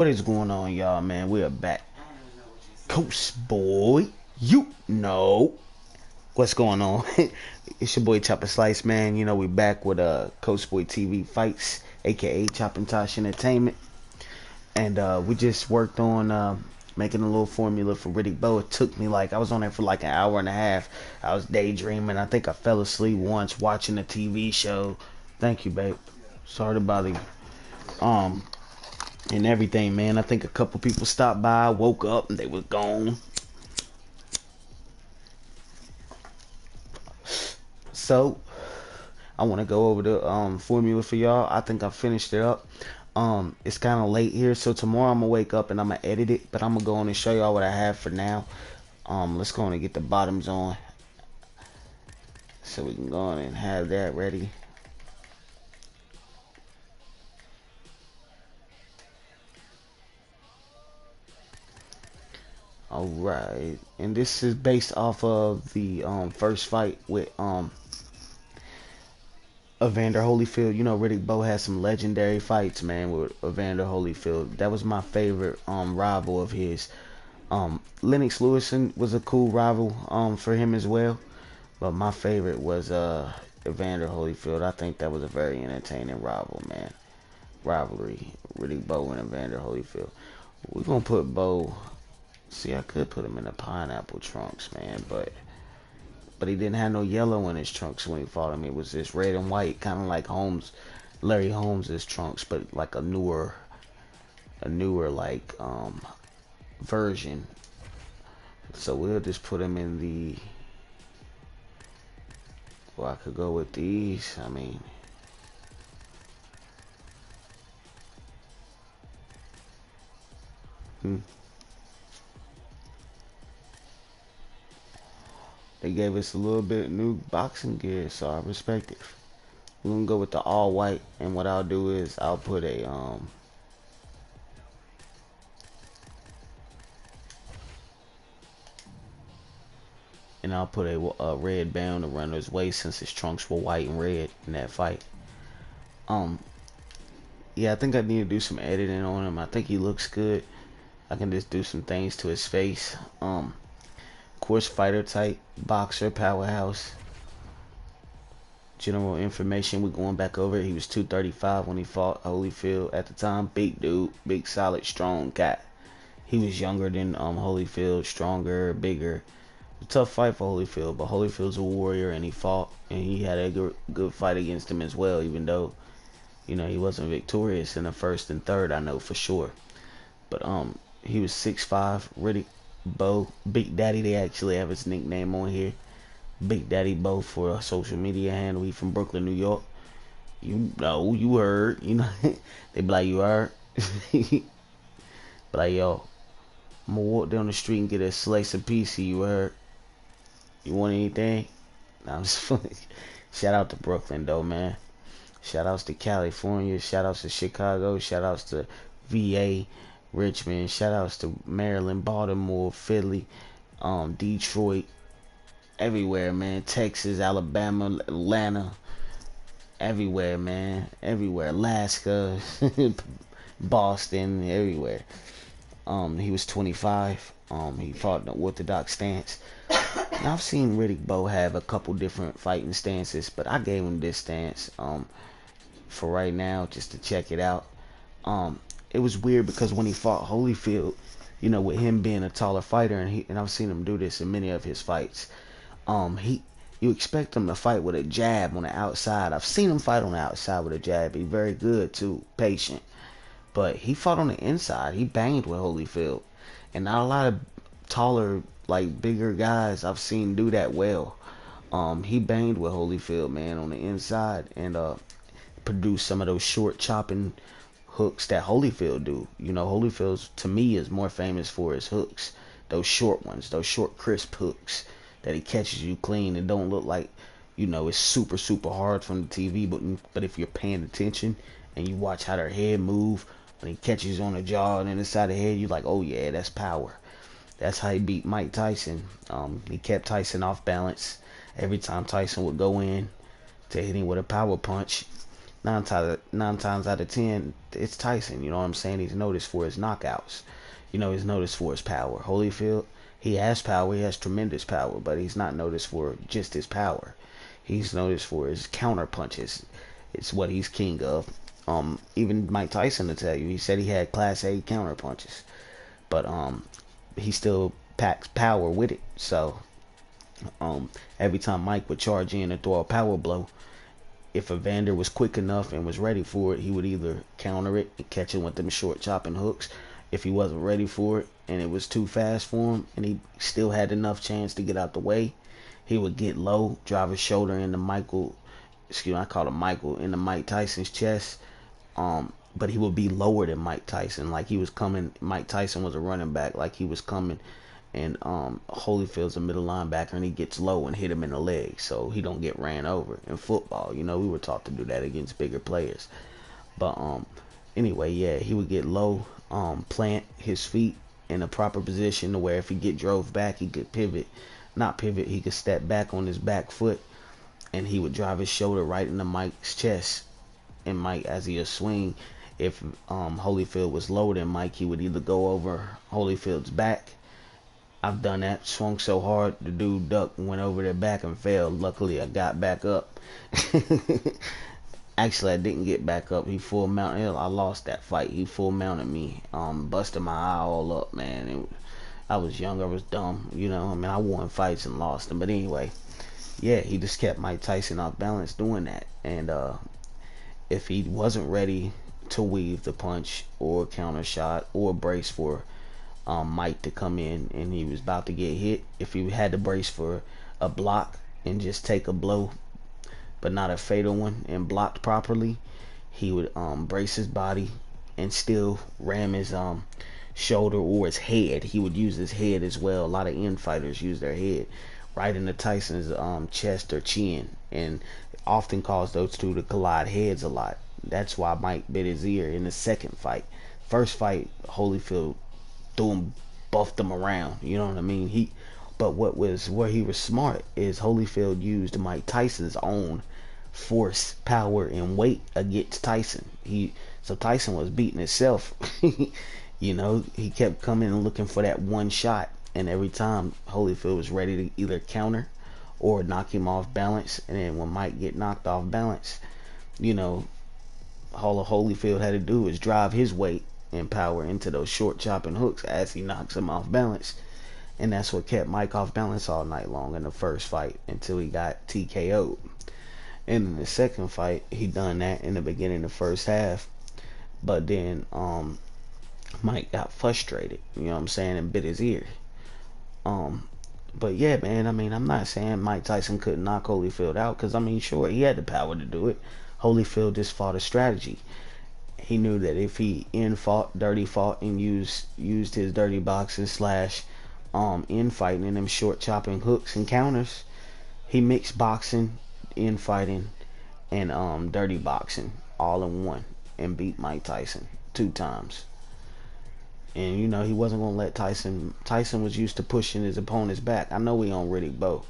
What is going on, y'all, man? We are back. Coast boy, you know what's going on. It's your boy Chopper Slice, man. You know, we back with Coast Boy TV Fights, aka Chop and Tosh Entertainment. And we just worked on making a little formula for Riddick Bowe. It took me I was on there for like an hour and a half. I was daydreaming. I think I fell asleep once watching a TV show. Thank you, babe. Sorry to bother you. Um, and everything, man. I think a couple people stopped by, woke up, and they was gone. So I want to go over the formula for y'all. I think I finished it up. It's kind of late here, so tomorrow I'm gonna wake up and I'm gonna edit it. But I'm gonna go on and show y'all what I have for now. Let's go on and get the bottoms on, so we can go on and have that ready. Alright, and this is based off of the first fight with Evander Holyfield. You know, Riddick Bowe has some legendary fights, man, with Evander Holyfield. That was my favorite rival of his. Lennox Lewison was a cool rival for him as well, but my favorite was Evander Holyfield. I think that was a very entertaining rivalry. Riddick Bowe and Evander Holyfield. We're gonna put Bowe. See, I could put him in the pineapple trunks, man, but he didn't have no yellow in his trunks when he fought him. It was just red and white, kind of like Larry Holmes's trunks, but like a newer like version. So we'll just put him in the. Well, I could go with these. I mean. They gave us a little bit of new boxing gear, so I respect it. We're gonna go with the all white, and what I'll do is I'll put a red band around his waist, since his trunks were white and red in that fight. Yeah, I think I need to do some editing on him. I think he looks good. I can just do some things to his face. Of course, fighter type, boxer, powerhouse. General information, we're going back over it. He was 235 when he fought Holyfield at the time. Big dude, big, solid, strong guy. He was younger than Holyfield, stronger, bigger. A tough fight for Holyfield, but Holyfield's a warrior, and he fought, and he had a good fight against him as well, even though, you know, he wasn't victorious in the first and third, I know for sure. But he was 6'5", Riddick Bowe, Big Daddy. They actually have his nickname on here, Big Daddy Bowe, for a social media handle. He from Brooklyn, New York. You know, you heard. You know, they be like, you heard. But like, yo, I'm gonna walk down the street and get a slice of pizza. You heard? You want anything? Nah, I'm just funny. Shout out to Brooklyn though, man. Shout outs to California. Shout outs to Chicago. Shout outs to VA, Richmond. Shout outs to Maryland, Baltimore, Philly, Detroit, everywhere, man. Texas, Alabama, Atlanta, everywhere, man. Everywhere. Alaska, Boston, everywhere. He was 25. He fought an orthodox stance. Now, I've seen Riddick Bowe have a couple different fighting stances, but I gave him this stance for right now, just to check it out. It was weird because when he fought Holyfield, you know, with him being a taller fighter, and I've seen him do this in many of his fights. You expect him to fight with a jab on the outside. I've seen him fight on the outside with a jab. He's very good too, patient. But he fought on the inside. He banged with Holyfield, and not a lot of taller, like bigger guys I've seen do that well. He banged with Holyfield, man, on the inside, and produced some of those short chopping hooks that Holyfield do. You know, Holyfield to me is more famous for his hooks, those short ones, those short crisp hooks that he catches you clean and don't look like, you know, it's super hard from the TV, but if you're paying attention and you watch how their head move when he catches you on the jaw and then the side of the head, you're like, oh yeah, that's power. That's how he beat Mike Tyson. He kept Tyson off balance every time Tyson would go in to hit him with a power punch. Nine times out of ten, it's Tyson. You know what I'm saying? He's noticed for his knockouts. He's noticed for his power. Holyfield, he has power. He has tremendous power, but he's not noticed for just his power. He's noticed for his counter punches. It's what he's king of. Even Mike Tyson to tell you, he said he had Class A counter punches, but he still packs power with it. So every time Mike would charge in and throw a power blow, if Evander was quick enough and was ready for it, he would either counter it and catch it with them short chopping hooks. If he wasn't ready for it and it was too fast for him and he still had enough chance to get out the way, he would get low, drive his shoulder into I call him Michael, into Mike Tyson's chest. But he would be lower than Mike Tyson. Like he was coming, Mike Tyson was a running back, like he was coming, and Holyfield's a middle linebacker, and he gets low and hit him in the leg so he don't get ran over. In football, we were taught to do that against bigger players. But anyway, yeah, he would get low, plant his feet in a proper position to where if he get drove back, he could he could step back on his back foot, and he would drive his shoulder right into Mike's chest. And Mike, as he would swing, if Holyfield was lower than Mike, he would either go over Holyfield's back. I've done that. Swung so hard, the dude ducked and went over their back and fell. Luckily, I got back up. Actually, I didn't get back up. He full mounted. I lost that fight. He full mounted me. Busted my eye all up, man. I was young. I was dumb. I won fights and lost them. But anyway, yeah, he just kept Mike Tyson off balance doing that. And if he wasn't ready to weave the punch or counter shot or brace for Mike to come in and he was about to get hit, if he had to brace for a block and just take a blow but not a fatal one and blocked properly, he would brace his body and still ram his shoulder or his head. He would use his head as well. A lot of fighters use their head right into Tyson's chest or chin, and often cause those two to collide heads a lot. That's why Mike bit his ear in the second fight. First fight, Holyfield buffed him around. You know what I mean? But where he was smart is Holyfield used Mike Tyson's own force, power, and weight against Tyson. So Tyson was beating himself. He kept coming and looking for that one shot, and every time Holyfield was ready to either counter or knock him off balance. And then when Mike get knocked off balance, all Holyfield had to do was drive his weight and power into those short chopping hooks as he knocks him off balance. And that's what kept Mike off balance all night long in the first fight until he got TKO'd. And in the second fight, he done that in the beginning of the first half. But then Mike got frustrated, and bit his ear. But yeah, man, I'm not saying Mike Tyson couldn't knock Holyfield out, because sure, he had the power to do it. Holyfield just fought a strategy. He knew that if he dirty fought and used his dirty boxing / infighting and them short chopping hooks and counters, he mixed boxing, infighting, and dirty boxing all in one and beat Mike Tyson 2 times. And he wasn't gonna let Tyson was used to pushing his opponent's back. I know we on Riddick Bowe,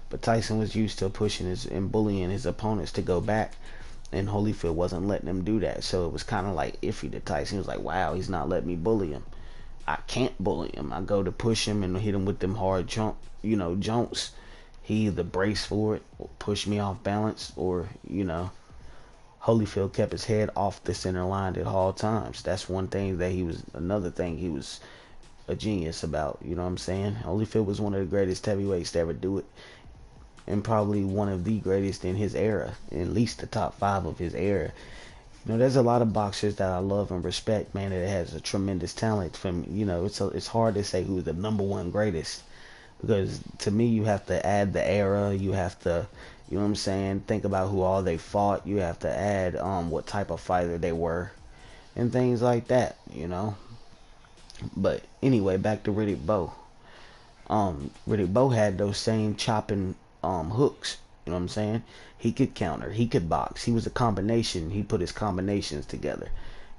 but Tyson was used to pushing and bullying his opponents to go back, and Holyfield wasn't letting him do that. So it was kind of like iffy to Tyson. He was like, wow, he's not letting me bully him. I can't bully him. I go to push him and hit him with them hard jumps. He either braced for it or pushed me off balance, or Holyfield kept his head off the center line at all times. That's another thing he was a genius about. You know what I'm saying? Holyfield was one of the greatest heavyweights to ever do it, and probably one of the greatest in his era, at least the top 5 of his era. There's a lot of boxers that I love and respect, man, that has a tremendous talent. It's hard to say who's the number 1 greatest, because to me, you have to add the era. You have to, think about who all they fought. You have to add what type of fighter they were and things like that, But anyway, back to Riddick Bowe. Riddick Bowe had those same chopping hooks. You know what I'm saying? He could counter. He could box. He was a combination. He put his combinations together.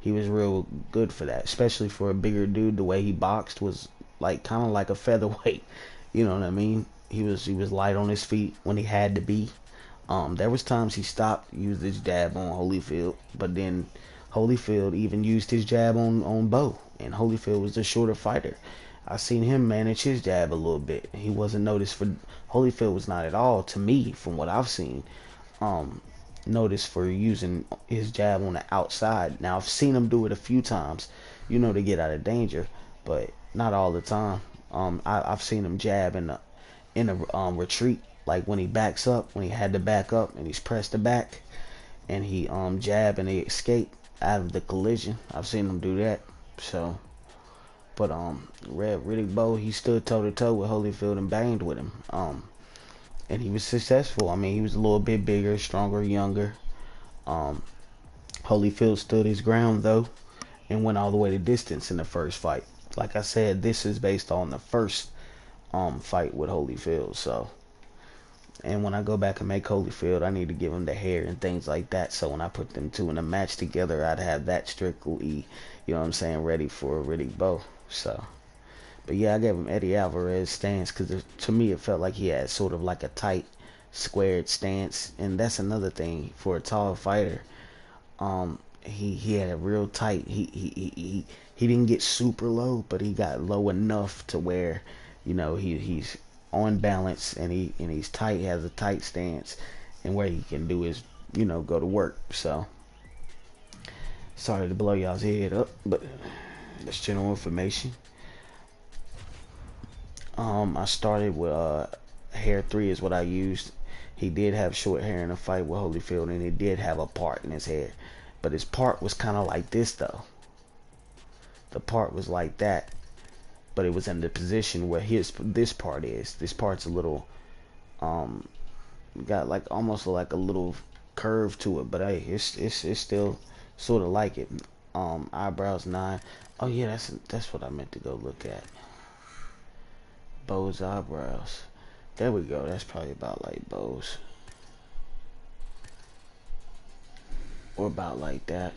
He was real good for that, especially for a bigger dude. The way he boxed was kind of like a featherweight. You know what I mean? He was light on his feet when he had to be. There was times he stopped, used his jab on Holyfield, but then Holyfield even used his jab on Bowe, and Holyfield was the shorter fighter. I seen him manage his jab a little bit. He wasn't noticed for Holyfield was not at all, to me, from what I've seen, noticed for using his jab on the outside. Now I've seen him do it a few times, to get out of danger, but not all the time. I've seen him jab in a retreat, like when he backs up, when he had to back up and he's pressed the back, and he jab and he escape out of the collision. I've seen him do that. So, but Riddick Bowe, he stood toe to toe with Holyfield and banged with him. And he was successful. I mean, he was a little bit bigger, stronger, younger. Holyfield stood his ground though, and went all the way to distance in the first fight. Like I said, this is based on the first fight with Holyfield. So, and when I go back and make Holyfield, I need to give him the hair and things like that. So when I put them two in a match together, I'd have that strictly, ready for Riddick Bowe. So, but yeah, I gave him Eddie Alvarez stance because to me it felt like he had sort of like a tight, squared stance, and that's another thing for a tall fighter. He had a real tight. He didn't get super low, but he got low enough to where, he's on balance and he's tight. He has a tight stance, and where he can do is, go to work. So sorry to blow y'all's head up, but that's general information. I started with hair 3 is what I used. He did have short hair in a fight with Holyfield, and he did have a part in his hair, but his part was kind of like this though. The part was like that, but it was in the position where this part is. This part's a little got like almost like a little curve to it, but hey, it's still sort of like it. Eyebrows 9. Oh yeah, that's what I meant to go look at. Bowe's eyebrows. There we go. That's probably about like Bowe's, or about like that.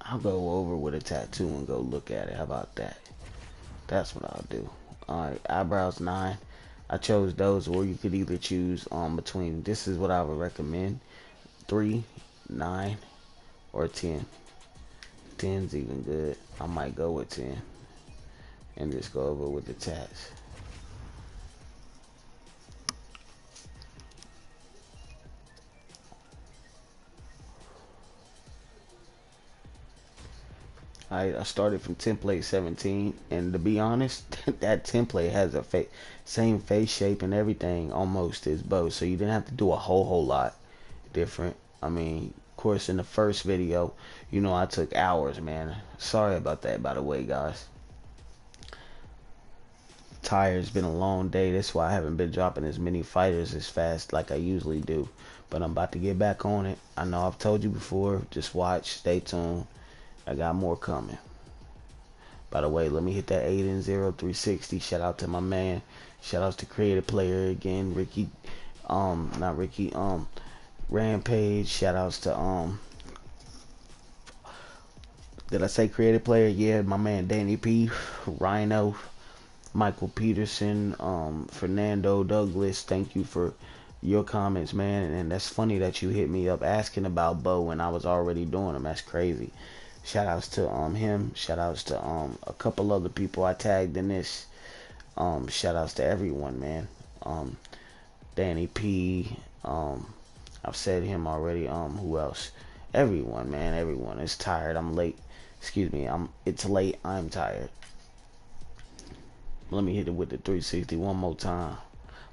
I'll go over with a tattoo and go look at it. How about that? That's what I'll do. Alright, eyebrows 9. I chose those, or you could either choose between, this is what I would recommend, 3, 9, or 10. 10's even good. I might go with 10 and just go over with the tats. I started from template 17, and to be honest, that template has a same face shape and everything almost as Bowe, so you didn't have to do a whole lot different. I mean, of course, in the first video, I took hours, man. Sorry about that, by the way, guys. Tired. It's been a long day. That's why I haven't been dropping as many fighters as fast like I usually do, but I'm about to get back on it. I know I've told you before, just watch, stay tuned. I got more coming. By the way, let me hit that 8-0 360. Shout out to my man. Shout outs to Creative Player again. Ricky, not Ricky, Rampage. Shout outs to, did I say Creative Player? Yeah, my man Danny P, Rhino, Michael Peterson, Fernando Douglas. Thank you for your comments, man. And that's funny that you hit me up asking about Bowe when I was already doing them. That's crazy. Shout outs to him. Shout outs to a couple other people I tagged in this. Shout outs to everyone, man. Danny P. I've said him already. Who else? Everyone, man. Everyone is tired. I'm late. Excuse me. It's late. I'm tired. Let me hit it with the 360 one more time.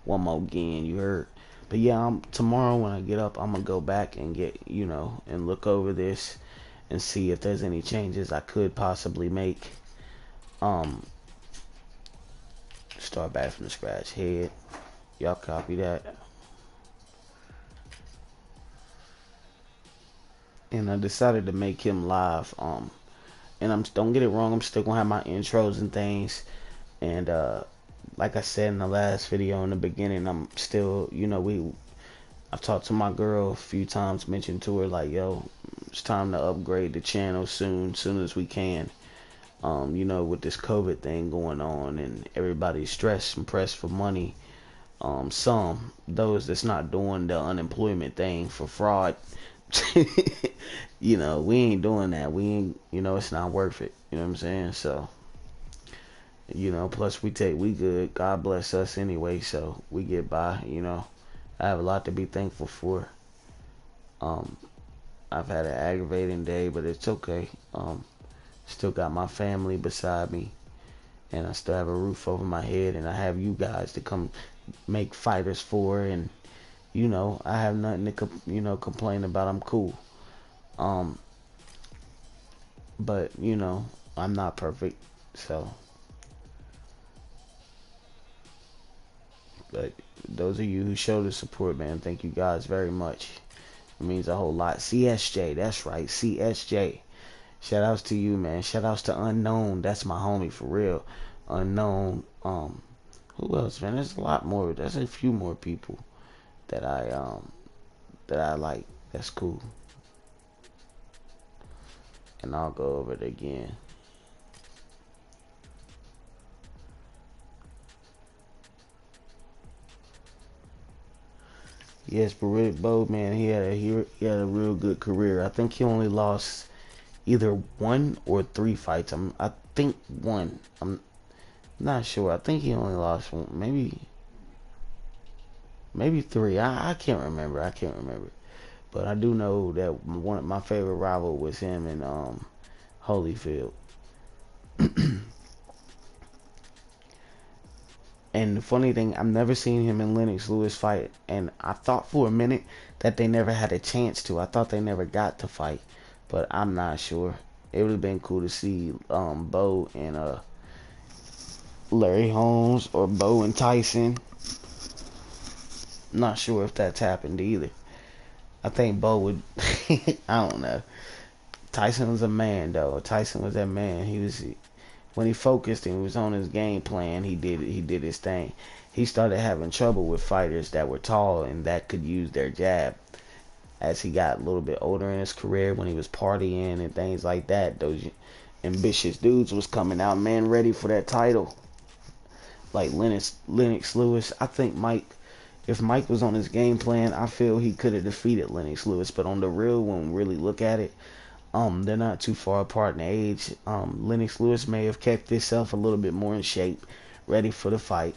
One more again. You heard. But yeah, tomorrow when I get up, I'm gonna go back and get and look over this and see if there's any changes I could possibly make. Start back from the scratch. Head. Y'all copy that. And I decided to make him live. And don't get it wrong, I'm still gonna have my intros and things. And like I said in the last video in the beginning, I'm still, I've talked to my girl a few times, mentioned to her like, yo, it's time to upgrade the channel soon as we can. You know, with this COVID thing going on and everybody's stressed and pressed for money. Those that's not doing the unemployment thing for fraud. You know, we ain't doing that. We ain't, you know, it's not worth it. You know what I'm saying? So, you know, plus we good. God bless us anyway, so we get by, you know. I have a lot to be thankful for. Um, I've had an aggravating day, but it's okay. Still got my family beside me, and I still have a roof over my head, and I have you guys to come make fighters for, and you know, I have nothing to complain about. I'm cool. Um, but you know, I'm not perfect, so. But those of you who show the support, man, thank you guys very much. It means a whole lot. CSJ, that's right, CSJ. Shout outs to you, man. Shout outs to Unknown. That's my homie for real. Unknown. Who else, man? There's a lot more. There's a few more people that I like. That's cool. And I'll go over it again. Yes, but Riddick Bowe, man, he had a real good career. I think he only lost either 1 or 3 fights. I think 1. I'm not sure. I think he only lost 1, maybe 3. I can't remember. But I do know that one of my favorite rival was him and Holyfield. And the funny thing, I've never seen him and Lennox Lewis fight, and I thought for a minute that they never had a chance to. I thought they never got to fight, but I'm not sure. It would have been cool to see Bowe and Larry Holmes, or Bowe and Tyson. Not sure if that's happened either. I think Bowe would. I don't know. Tyson was a man, though. Tyson was that man. He was, when he focused and he was on his game plan, he did his thing. He started having trouble with fighters that were tall and that could use their jab. As he got a little bit older in his career, when he was partying and things like that, those ambitious dudes was coming out, man, ready for that title. Like Lennox Lewis. I think if Mike was on his game plan, I feel he could have defeated Lennox Lewis. But on the real, when we really look at it, they're not too far apart in age. Lennox Lewis may have kept himself a little bit more in shape, ready for the fight.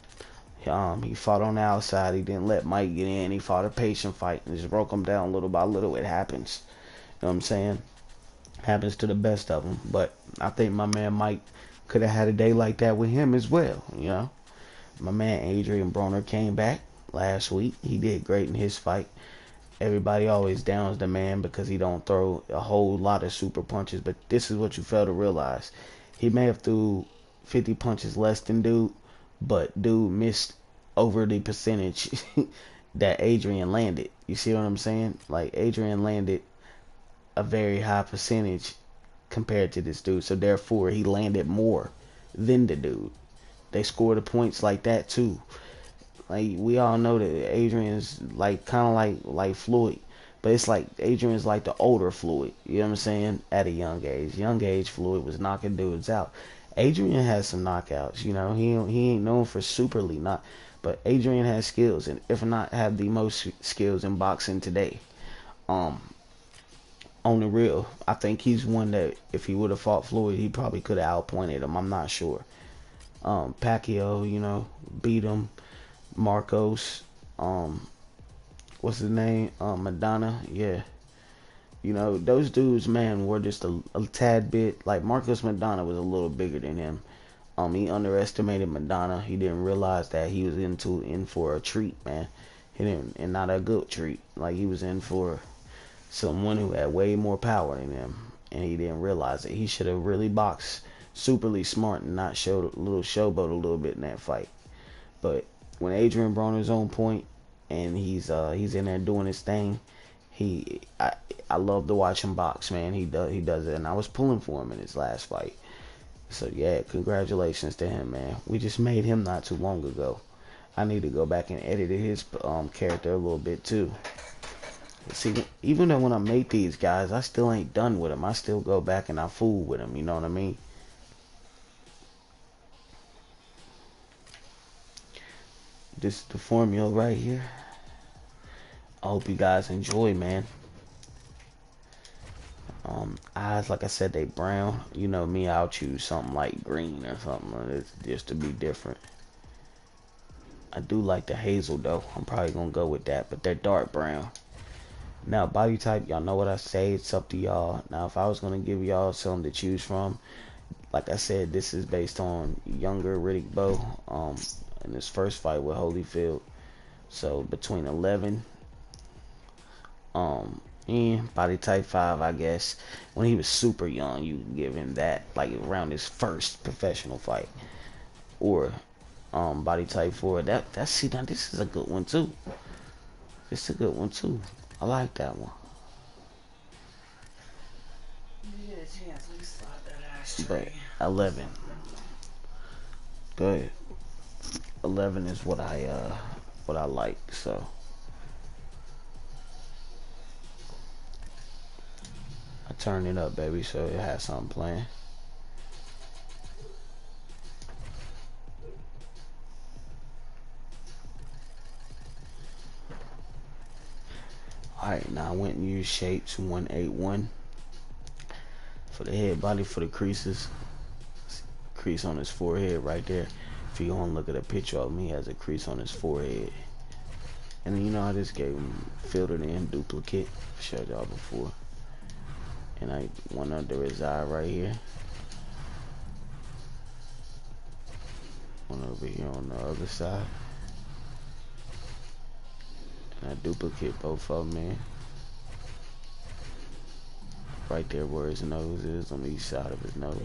He fought on the outside. He didn't let Mike get in. He fought a patient fight and just broke him down little by little. It happens. You know what I'm saying? Happens to the best of them. But I think my man Mike could have had a day like that with him as well. You know, my man Adrian Broner came back last week. He did great in his fight. Everybody always downs the man because he don't throw a whole lot of super punches. But this is what you fail to realize. He may have threw 50 punches less than dude, but dude missed over the percentage that Adrian landed. You see what I'm saying? Like, Adrian landed a very high percentage compared to this dude. So therefore, he landed more than the dude. They scored the points like that too. Like, we all know that Adrian's like kind of like Floyd, but it's like Adrian's like the older Floyd. You know what I'm saying? At a young age, Floyd was knocking dudes out. Adrian has some knockouts. You know, he ain't known for superly not, but Adrian has skills, and if not, have the most skills in boxing today. On the real, I think he's one that if he would have fought Floyd, he probably could have outpointed him. I'm not sure. Pacquiao, you know, beat him. Marcos, what's his name? Madonna, yeah. You know, those dudes, man, were just a tad bit, like Marcos Madonna was a little bigger than him. He underestimated Madonna. He didn't realize that he was in for a treat, man. He didn't, and not a good treat. Like, he was in for someone who had way more power than him, and he didn't realize it. He should have really boxed superly smart and not showed a little showboat a little bit in that fight. But when Adrian Broner's on point and he's in there doing his thing, I love to watch him box, man. He does it, and I was pulling for him in his last fight. So yeah, congratulations to him, man. We just made him not too long ago. I need to go back and edit his character a little bit too. See, even though when I make these guys, I still ain't done with them. I still go back and I fool with them. You know what I mean? This is the formula right here. I hope you guys enjoy, man. Eyes, like I said, they brown. You know me, I'll choose something like green or something like this just to be different. I do like the hazel though. I'm probably gonna go with that, but they're dark brown. Now body type, y'all know what I say. It's up to y'all. Now if I was gonna give y'all something to choose from, like I said, this is based on younger Riddick Bowe in his first fight with Holyfield. So between 11 body type 5, I guess. When he was super young, you can give him that, like around his first professional fight. Or body type 4. That's see, now this is a good one too. This is a good one too. I like that one. But 11. Good. 11 is what I like, so I turn it up, baby, so it has something playing. Alright, now I went and used Shapes 181 for the head body, for the creases. Crease on his forehead right there. If you want to look at a picture of him, he has a crease on his forehead. And then, you know, I just gave him filtered in duplicate. Showed y'all before. And I went under his eye right here. One over here on the other side. And I duplicate both of them in. Right there where his nose is, on each side of his nose.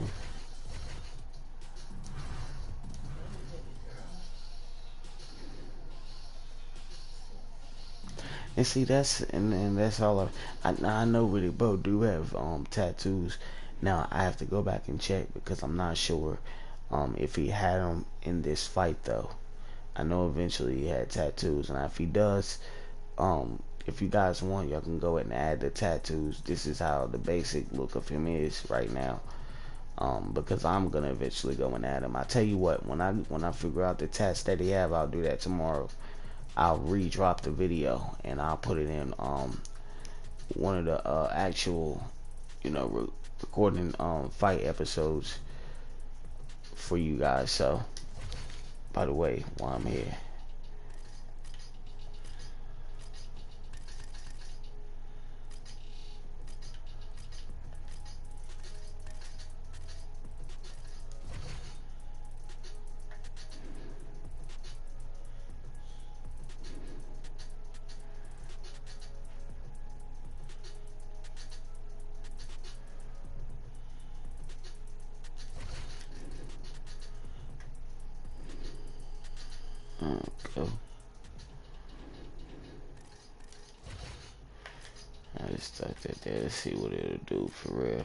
And see, that's all. I know Riddick Bowe do have tattoos. Now I have to go back and check because I'm not sure if he had them in this fight though. I know eventually he had tattoos, and if he does, if you guys want, y'all can go ahead and add the tattoos. This is how the basic look of him is right now. Because I'm gonna eventually go and add him. I tell you what, when I figure out the tats that he have, I'll do that tomorrow. I'll re-drop the video and I'll put it in one of the actual, you know, recording fight episodes for you guys. So, by the way, while I'm here, go. I just stuck that there to see what it'll do for real.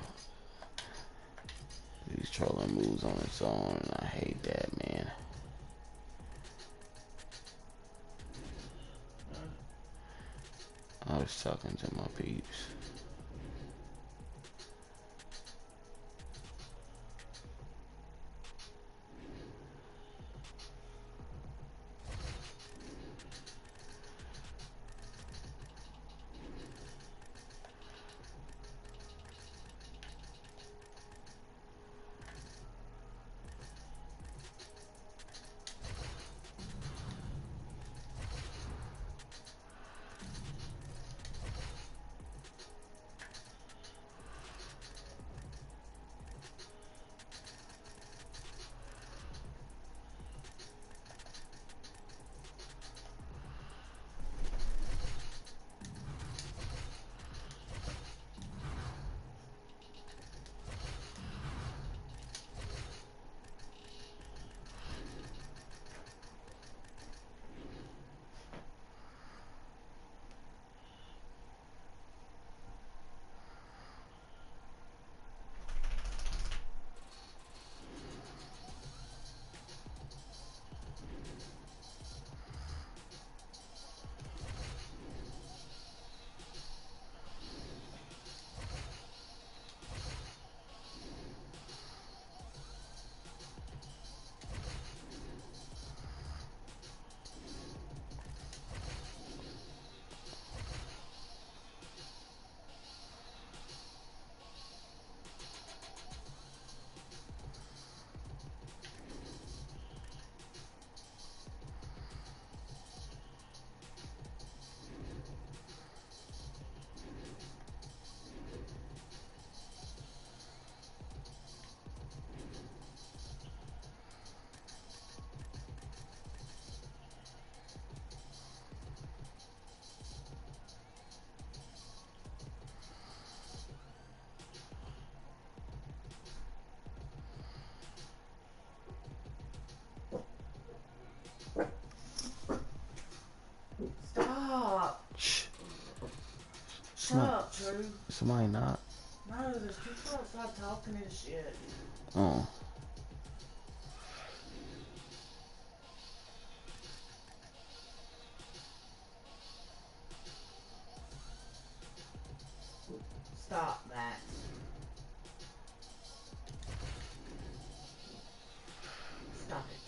These trolling moves on its own, and I hate that, man. I was talking to my peeps. up, True. Somebody not? No, there's people outside talking and shit. Oh. Stop that. Stop it.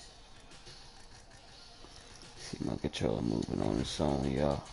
See my controller moving on its own, y'all.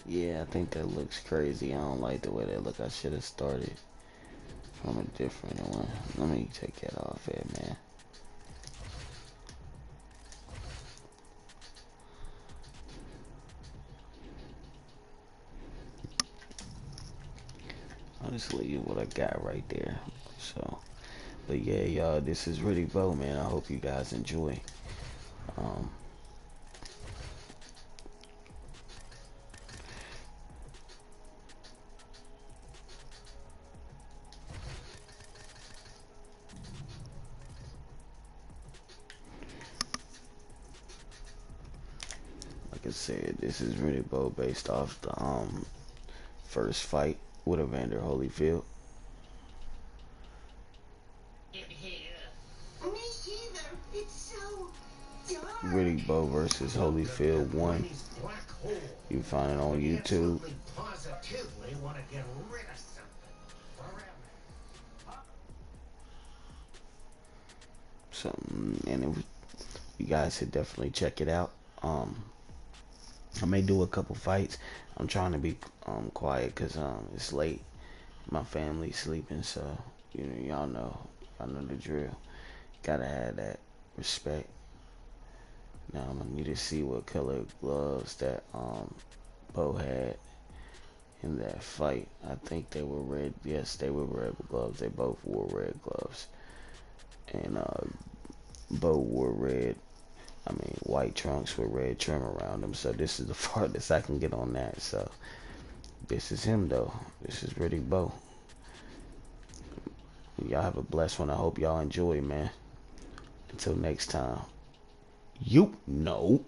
Yeah, I think that looks crazy. I don't like the way that look. I should have started from a different one. Let me take that off here, man. I'll just leave what I got right there. So, but yeah, y'all, this is Riddick Bowe, man. I hope you guys enjoy. Um, like I said, this is Riddick Bowe based off the first fight with Evander Holyfield. Riddick Bowe versus Holyfield 1. You can find it on YouTube. And you guys should definitely check it out. I may do a couple fights. I'm trying to be quiet because it's late. My family's sleeping, so y'all know the drill. Gotta have that respect. Now I'm gonna need to see what color gloves that Bowe had in that fight. I think they were red. Yes, they were red gloves. They both wore red gloves, and Bowe wore red. I mean, white trunks with red trim around them. So this is the farthest I can get on that. So this is him, though. This is Riddick Bowe. Y'all have a blessed one. I hope y'all enjoy, man. Until next time. You know.